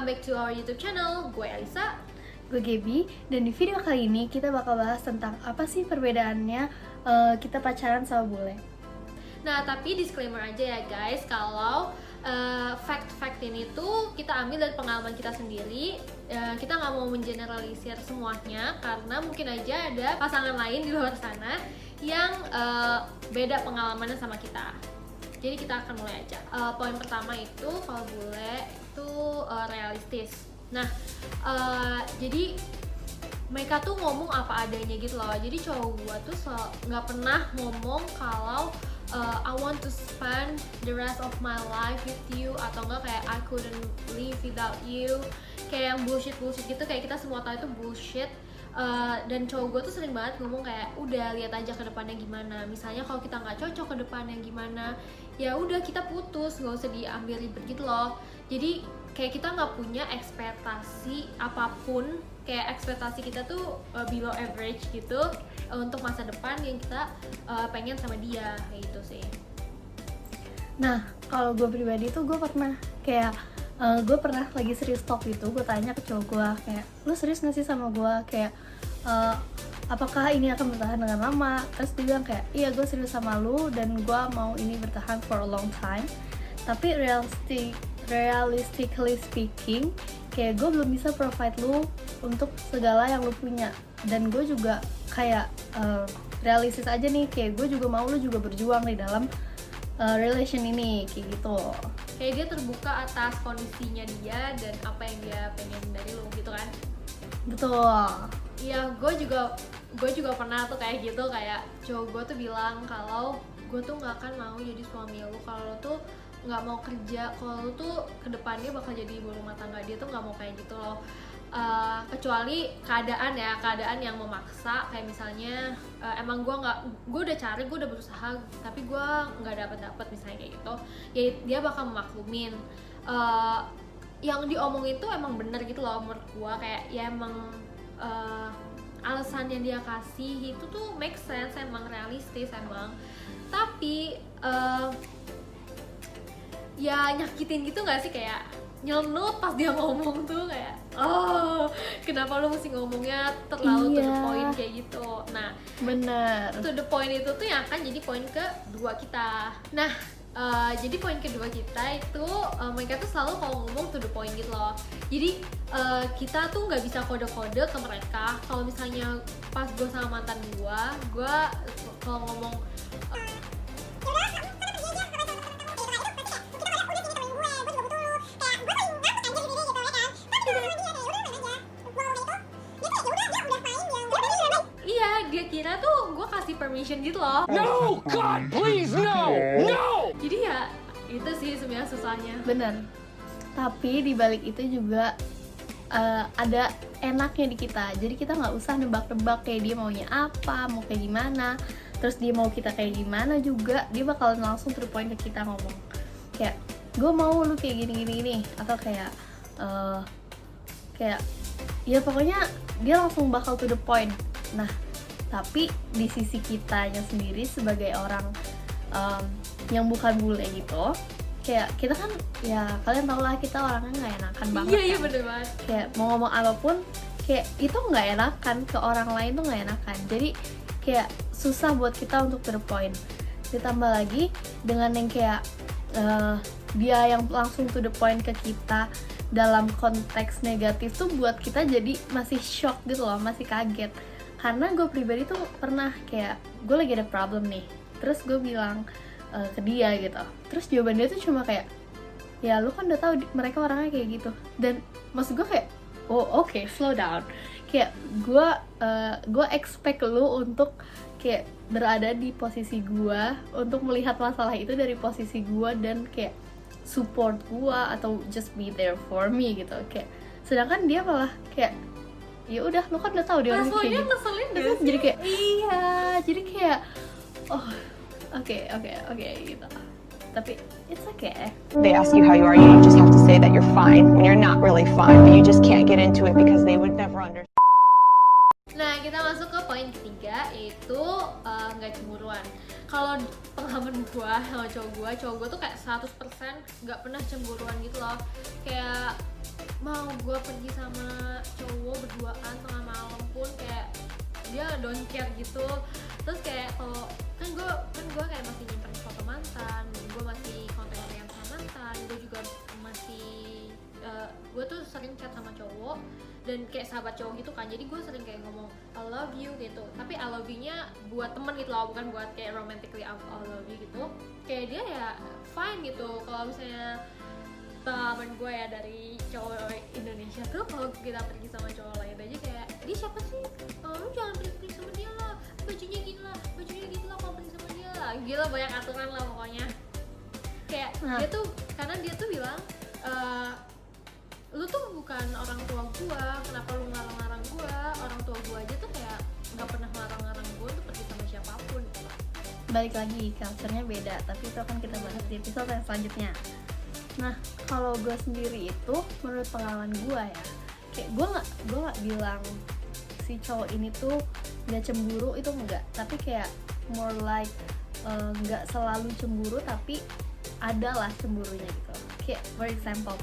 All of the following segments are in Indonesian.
back to our YouTube channel. Gue Elisa. Gue Gaby, dan di video kali ini kita bakal bahas tentang apa sih perbedaannya kita pacaran sama bule. Nah, tapi disclaimer aja ya guys, kalau fact-fact ini tuh kita ambil dari pengalaman kita sendiri. Kita nggak mau mengeneralisir semuanya, karena mungkin aja ada pasangan lain di luar sana yang beda pengalamannya sama kita. Jadi kita akan mulai aja. Poin pertama itu, kalau bule itu realistis. Nah, jadi mereka tuh ngomong apa adanya gitu loh. Jadi cowok gua tuh nggak pernah ngomong kalau I want to spend the rest of my life with you, atau enggak kayak I couldn't live without you. Kayak yang bullshit gitu, kayak kita semua tahu itu bullshit. Dan cowok gue tuh sering banget ngomong kayak udah lihat aja ke depannya gimana. Misalnya kalau kita nggak cocok ke depannya gimana, ya udah kita putus, nggak usah diambil ribet gitu loh. Jadi kayak kita nggak punya ekspektasi apapun, kayak ekspektasi kita tuh below average gitu untuk masa depan yang kita pengen sama dia, kayak gitu sih. Nah, kalau gue pribadi tuh gue pernah kayak gue pernah lagi serius talk gitu, gue tanya ke cowok gue kayak, lu serius gak sih sama gue, kayak apakah ini akan bertahan dengan lama? Terus dia bilang kayak, iya gue serius sama lu dan gue mau ini bertahan for a long time. Tapi realistically speaking, kayak gue belum bisa provide lu untuk segala yang lu punya. Dan gue juga kayak realistis aja nih, kayak gue juga mau lu juga berjuang di dalam relation ini, kayak gitu. Kayak dia terbuka atas kondisinya dia dan apa yang dia pengen dari lo gitu kan. Betul. Iya, gue juga pernah tuh kayak gitu, kayak cowok gue tuh bilang kalau gue tuh nggak akan mau jadi suami lo kalau lo tuh nggak mau kerja, kalau lo tuh kedepannya bakal jadi ibu rumah tangga. Dia tuh nggak mau kayak gitu loh. Kecuali keadaan yang memaksa, kayak misalnya emang gue udah cari, gue udah berusaha tapi gue nggak dapet misalnya kayak gitu, ya dia bakal memaklumin. Yang diomongin tuh emang bener gitu loh menurut gue, kayak ya emang alasan yang dia kasih itu tuh make sense, emang realistis emang. Tapi ya nyakitin gitu nggak sih, kayak nyelenut pas dia ngomong tuh kayak, oh kenapa lu mesti ngomongnya terlalu to the point kayak gitu. Nah, bener, to the point itu tuh yang akan jadi poin kedua kita. Nah, jadi poin kedua kita itu mereka tuh selalu kalau ngomong to the point gitu loh. Jadi kita tuh nggak bisa kode-kode ke mereka. Kalau misalnya pas gue sama mantan gue kalau ngomong dia kira tuh gue kasih permission gitu loh. No, God, please, no, no. Jadi ya itu sih sebenarnya susahnya. bener. Tapi di balik itu juga ada enaknya di kita. Jadi kita nggak usah nebak-nebak kayak dia maunya apa, mau kayak gimana, terus dia mau kita kayak gimana juga. Dia bakal langsung to the point ke kita ngomong kayak, gue mau lu kayak gini, atau kayak kayak ya pokoknya dia langsung bakal to the point. Nah, tapi di sisi kitanya sendiri sebagai orang yang bukan bule gitu, kayak kita kan ya kalian tau lah kita orangnya nggak enakan banget. Iya kan? bener banget. Kayak mau ngomong apapun kayak itu nggak enakan ke orang lain tuh nggak enakan. Jadi kayak susah buat kita untuk to the point. Ditambah lagi dengan yang kayak dia yang langsung to the point ke kita dalam konteks negatif tuh buat kita jadi masih shock gitu loh, masih kaget. Karena gue pribadi tuh pernah kayak gue lagi ada problem nih, terus gue bilang ke dia gitu, terus jawaban dia tuh cuma kayak, ya lu kan udah tahu mereka orangnya kayak gitu. Dan maksud gue kayak, oh oke, slow down. Kayak gue expect lu untuk kayak berada di posisi gue, untuk melihat masalah itu dari posisi gue dan kayak support gue atau just be there for me gitu. Kayak sedangkan dia malah kayak, ya udah lu kan udah tahu dia orang kayak gitu. Ngeselin gak sih? Jadi kayak iya, jadi kayak oh oke gitu. Tapi it's okay. They ask you how you are, you just have to say that you're fine when you're not really fine, but you just can't get into it because they would never understand. Nah, kita masuk ke poin ketiga, yaitu nggak cemburuan. Kalau pengalaman gua sama cowok gua tuh kayak 100% nggak pernah cemburuan gitu loh. Kayak mau gua pergi sama cowok berduaan tengah malam pun kayak dia don't care gitu. Terus kayak kalau kan gua kayak masih nyimpen foto mantan, gua masih konten-konten sama mantan, gua juga masih gue tuh sering chat sama cowok dan kayak sahabat cowok gitu kan, jadi gue sering kayak ngomong I love you gitu, tapi I love you nya buat temen gitu loh, bukan buat kayak romantically I love you gitu. Kayak dia ya fine gitu. Kalau misalnya pengalaman gue ya dari cowok Indonesia tuh, kalau kita pergi sama cowok lain aja kayak dia siapa sih, lu jangan pergi sama dia lah, bajunya gitu lah kalau pergi sama dia lah, gila banyak aturan lah pokoknya. Kayak dia tuh, karena dia tuh bilang lu tuh bukan orang tua gua, kenapa lu ngarang-ngarang gua? Orang tua gua aja tuh kayak nggak pernah ngarang-ngarang gua untuk pergi sama siapapun gitu. Balik lagi, culture-nya beda, tapi itu akan kita bahas di episode yang selanjutnya. Nah, kalau gue sendiri itu, menurut pengalaman gue ya, kayak gue nggak bilang si cowok ini tuh nggak cemburu, itu enggak, tapi kayak more like nggak selalu cemburu, tapi ada lah cemburunya gitu. Kayak for example,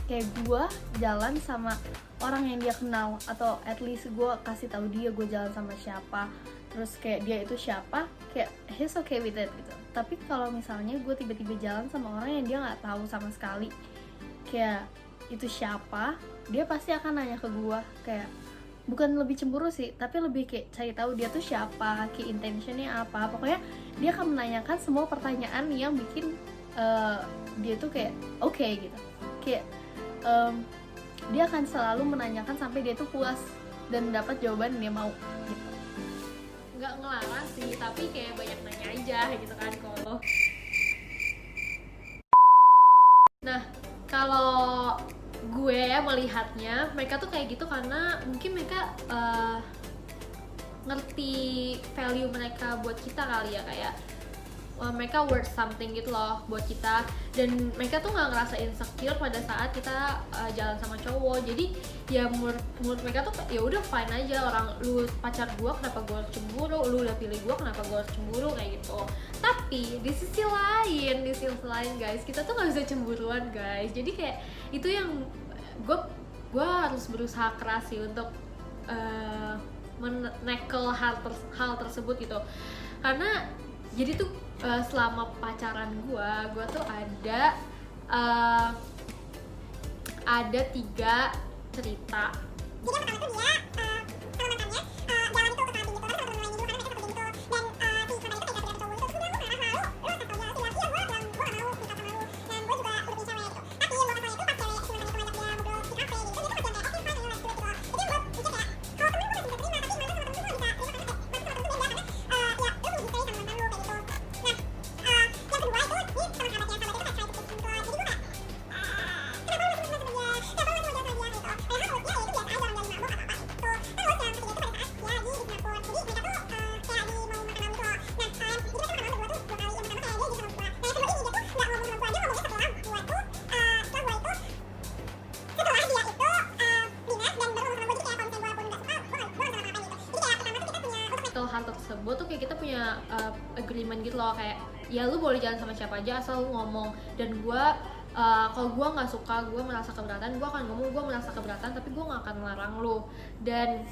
kayak gue jalan sama orang yang dia kenal, atau at least gue kasih tahu dia gue jalan sama siapa, terus kayak dia itu siapa, kayak he's okay with it gitu. Tapi kalau misalnya gue tiba-tiba jalan sama orang yang dia nggak tahu sama sekali kayak itu siapa, dia pasti akan nanya ke gue, kayak bukan lebih cemburu sih, tapi lebih kayak cari tahu dia tuh siapa, kayak intentionnya apa. Pokoknya dia akan menanyakan semua pertanyaan yang bikin dia tuh kayak oke gitu. Kayak dia akan selalu menanyakan sampai dia tuh puas dan dapat jawaban yang dia mau gitu. Nggak ngelarang sih, tapi kayak banyak nanya aja gitu kan kalau. Nah, kalau gue melihatnya mereka tuh kayak gitu karena mungkin mereka ngerti value mereka buat kita kali ya, kayak mereka worth something gitu loh buat kita, dan mereka tuh nggak ngerasa insecure pada saat kita jalan sama cowok. Jadi ya menurut mereka tuh ya udah fine aja, orang lu pacar gua kenapa gua harus cemburu, lu udah pilih gua kenapa gua harus cemburu, kayak gitu. Tapi di sisi lain guys, kita tuh nggak bisa cemburuan guys. Jadi kayak itu yang gua harus berusaha keras sih untuk menekel hal tersebut gitu. Karena jadi tuh selama pacaran gue tuh ada 3 cerita. Jadi yang pertama tuh dia sama mantannya jalan itu ke salah gitu, terus temen-temen lain gitu karena mereka pergi gitu, dan si mantan itu kayak cerita ke cowok gitu, terus gue bilang gue gak mau, lu kasih tau dia, iya gue bilang gue gak mau nikah sama lu, dan gue juga udah punya cewek gitu. Tapi yang gue kasih itu pas cewek si mantan itu ngajak dia ngobrol di kafe gitu, dia tuh pas yang kayak oke fine ayo let's do it gitu. Itu yang gue mikir kayak kalau temen gue masih bisa terima, tapi mantan sama temen gue gak bisa terima, karena ya lu lebih stay sama mantan lu kayak gitu. Nah yang kedua itu nih sama sahabatnya itu kayak try to push him gitu, jadi gue kayak kenapa lu masih bisa sama dia, kenapa lu masih mau jalan sama dia gitu. Padahal menurut dia ya itu biasa aja, orang dari mabuk atau apa gitu. Terus yang ketiga itu pada saat dia lagi di Singapura, jadi mereka tuh kayak lagi mau makan malam gitu loh. Nah jadi kan makan malam berdua tuh 2 kali, yang pertama kayak dia gitu sama gua. Nah yang kedua ini dia tuh nggak ngomong sama gua, dia ngomongnya setelah gua itu dinner, dan baru ngomong sama gua, jadi kayak kalau misalnya gua pun nggak suka, gua nggak bisa ngapa-ngapain gitu. Jadi kayak pertama tuh kita punya untuk Hal tersebut tuh kayak kita punya agreement gitu loh, kayak ya lu boleh jalan sama siapa aja asal lu ngomong. Dan gue kalau gue nggak suka, gue merasa keberatan, gue akan ngomong gue merasa keberatan, tapi gue nggak akan melarang lu. Dan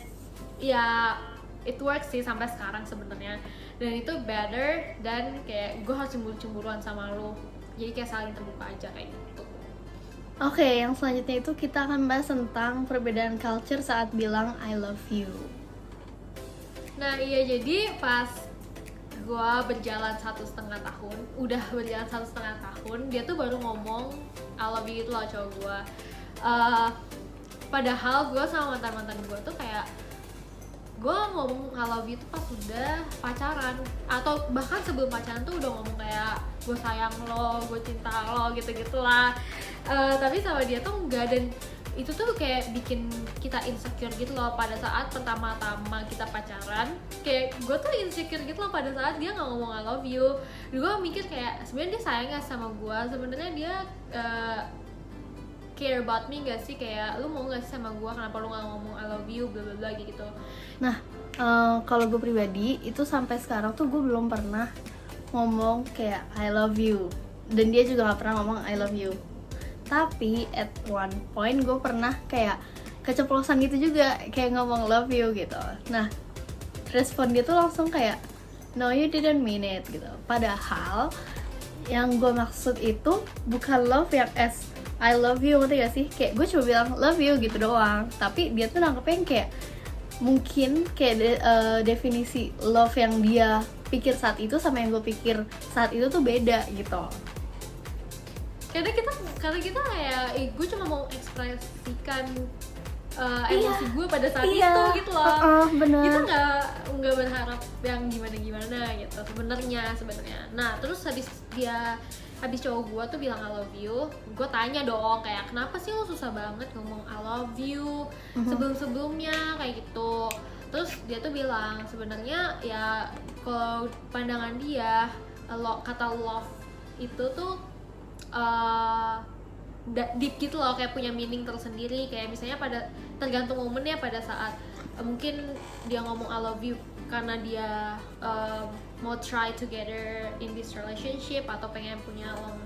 ya it works sih sampai sekarang sebenarnya, dan itu better dan kayak gue harus cemburu-cemburuan sama lu, jadi kayak saling terbuka aja kayak gitu. Oke, yang selanjutnya itu kita akan bahas tentang perbedaan culture saat bilang I love you. Nah iya, jadi pas gue berjalan 1,5 tahun, udah berjalan 1,5 tahun, dia tuh baru ngomong I love you gitu loh cowok gue. Padahal gue sama mantan gue tuh kayak gue ngomong I love you tuh pas udah pacaran, atau bahkan sebelum pacaran tuh udah ngomong kayak gue sayang lo, gue cinta lo, gitu-gitulah. Tapi sama dia tuh enggak, dan itu tuh kayak bikin kita insecure gitu loh pada saat pertama-tama kita pacaran. Kayak gue tuh insecure gitu loh pada saat dia nggak ngomong I love you. Gue mikir kayak sebenarnya dia sayang gak sama gue, sebenarnya dia care about me gak sih, kayak lu mau gak sih sama gue, kenapa lu nggak ngomong I love you bla bla bla gitu. Nah, Kalau gue pribadi itu sampai sekarang tuh gue belum pernah ngomong kayak I love you, dan dia juga gak pernah ngomong I love you. Tapi at one point gue pernah kayak keceplosan gitu juga, kayak ngomong love you gitu. Nah, respon dia tuh langsung kayak no you didn't mean it gitu. Padahal yang gue maksud itu bukan love yang as I love you, ngerti gak sih? Kayak gue cuma bilang love you gitu doang, tapi dia tuh nangkepnya kayak mungkin kayak definisi love yang dia pikir saat itu sama yang gue pikir saat itu tuh beda gitu. Karena kita kayak gue cuma mau ekspresikan emosi gue pada saat itu gitu loh. Bener. Kita nggak berharap yang gimana gitu sebenarnya. Nah terus habis cowok gue tuh bilang I love you, gue tanya dong kayak kenapa sih lo susah banget ngomong I love you sebelumnya kayak gitu. Terus dia tuh bilang sebenarnya ya kalau pandangan dia kata love itu tuh deep gitu loh, kayak punya meaning tersendiri. Kayak misalnya tergantung momennya, pada saat mungkin dia ngomong I love you karena dia mau try together in this relationship, atau pengen punya long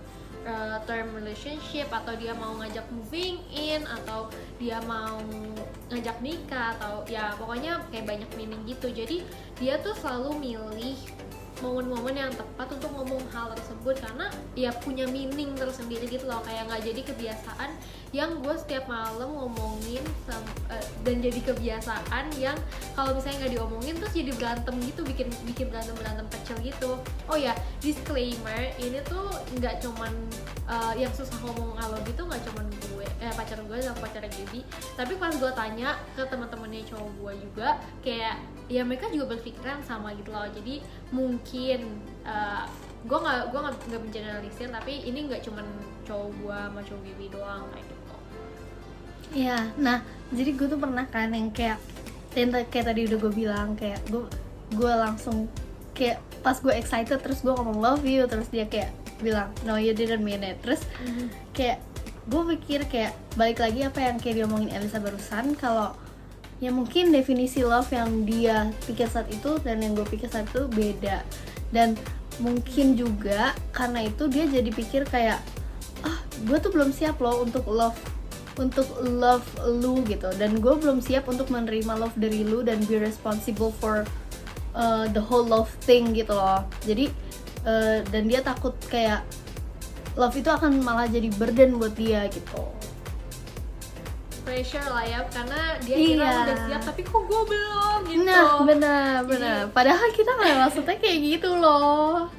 term relationship, atau dia mau ngajak moving in, atau dia mau ngajak nikah, atau ya pokoknya kayak banyak meaning gitu. Jadi dia tuh selalu milih momen-momen yang tepat untuk ngomong hal tersebut karena ya punya meaning tersendiri gitu loh. Kayak nggak jadi kebiasaan yang gue setiap malam ngomongin dan jadi kebiasaan yang kalau misalnya nggak diomongin terus jadi berantem gitu, bikin berantem kecil gitu. Oh ya, disclaimer, ini tuh nggak cuman yang susah ngomong I love you tuh nggak cuman gue, pacar gue sama pacarnya Gaby, tapi pas gue tanya ke teman-temannya cowok gue juga, kayak ya mereka juga berpikiran sama gitu loh. Jadi mungkin gue nggak mengeneralisir, tapi ini nggak cuman cowok gue sama cowok Gaby doang kayak gitu. Iya, nah jadi gue tuh pernah kan yang kayak tadi udah gue bilang, kayak gue langsung kayak pas gue excited terus gue ngomong love you, terus dia kayak bilang no you didn't mean it. Terus kayak gue pikir kayak balik lagi apa yang kayak diomongin Elisa barusan, kalau ya mungkin definisi love yang dia pikir saat itu dan yang gue pikir saat itu beda. Dan mungkin juga karena itu dia jadi pikir kayak gue tuh belum siap loh untuk love lu gitu, dan gue belum siap untuk menerima love dari lu dan be responsible for the whole love thing gitu loh. Jadi dan dia takut kayak love itu akan malah jadi burden buat dia gitu. Pressure lah ya, karena dia kira udah siap tapi kok gue belum gitu. Nah benar. Padahal kita nggak maksudnya kayak gitu loh.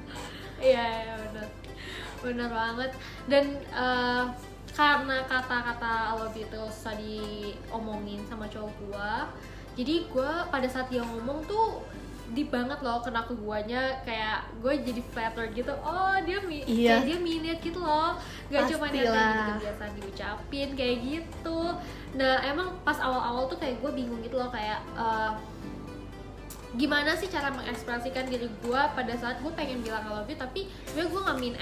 Iya benar banget. Dan karena kata-kata I love you itu susah diomongin sama cowok gue, jadi gue pada saat dia ngomong tuh deep banget loh kena ke guanya, kayak gue jadi flattered gitu. Oh dia kayak dia minute gitu loh, gak cuma yang kayak biasa diucapin kayak gitu. Nah emang pas awal-awal tuh kayak gue bingung gitu loh, kayak gimana sih cara mengekspresikan diri gue pada saat gue pengen bilang I love you tapi sebenarnya gue nggak mean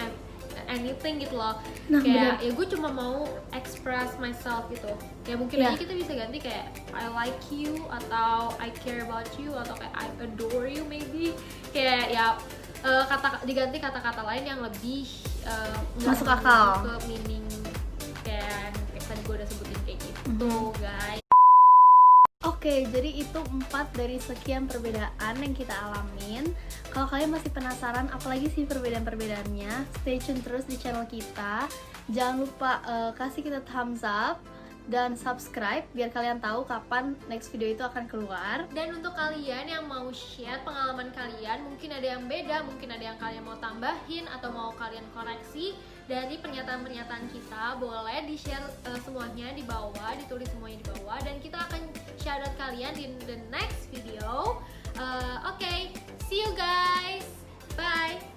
anything gitu loh. Nah, kayak ya gue cuma mau express myself gitu. Ya mungkin aja kita bisa ganti kayak I like you, atau I care about you, atau kayak I adore you maybe. Kayak ya diganti kata-kata lain yang lebih masuk akal ke meaning kayak tadi gue udah sebutin kayak gitu guys. Oke, jadi itu 4 dari sekian perbedaan yang kita alamin. Kalau kalian masih penasaran apalagi sih perbedaan-perbedaannya, stay tune terus di channel kita. Jangan lupa kasih kita thumbs up dan subscribe biar kalian tahu kapan next video itu akan keluar. Dan untuk kalian yang mau share pengalaman kalian, mungkin ada yang beda, mungkin ada yang kalian mau tambahin atau mau kalian koreksi dari pernyataan-pernyataan kita, boleh di-share semuanya di bawah, ditulis semuanya di bawah, dan kita akan shout out kalian di the next video. Okay, see you guys, bye.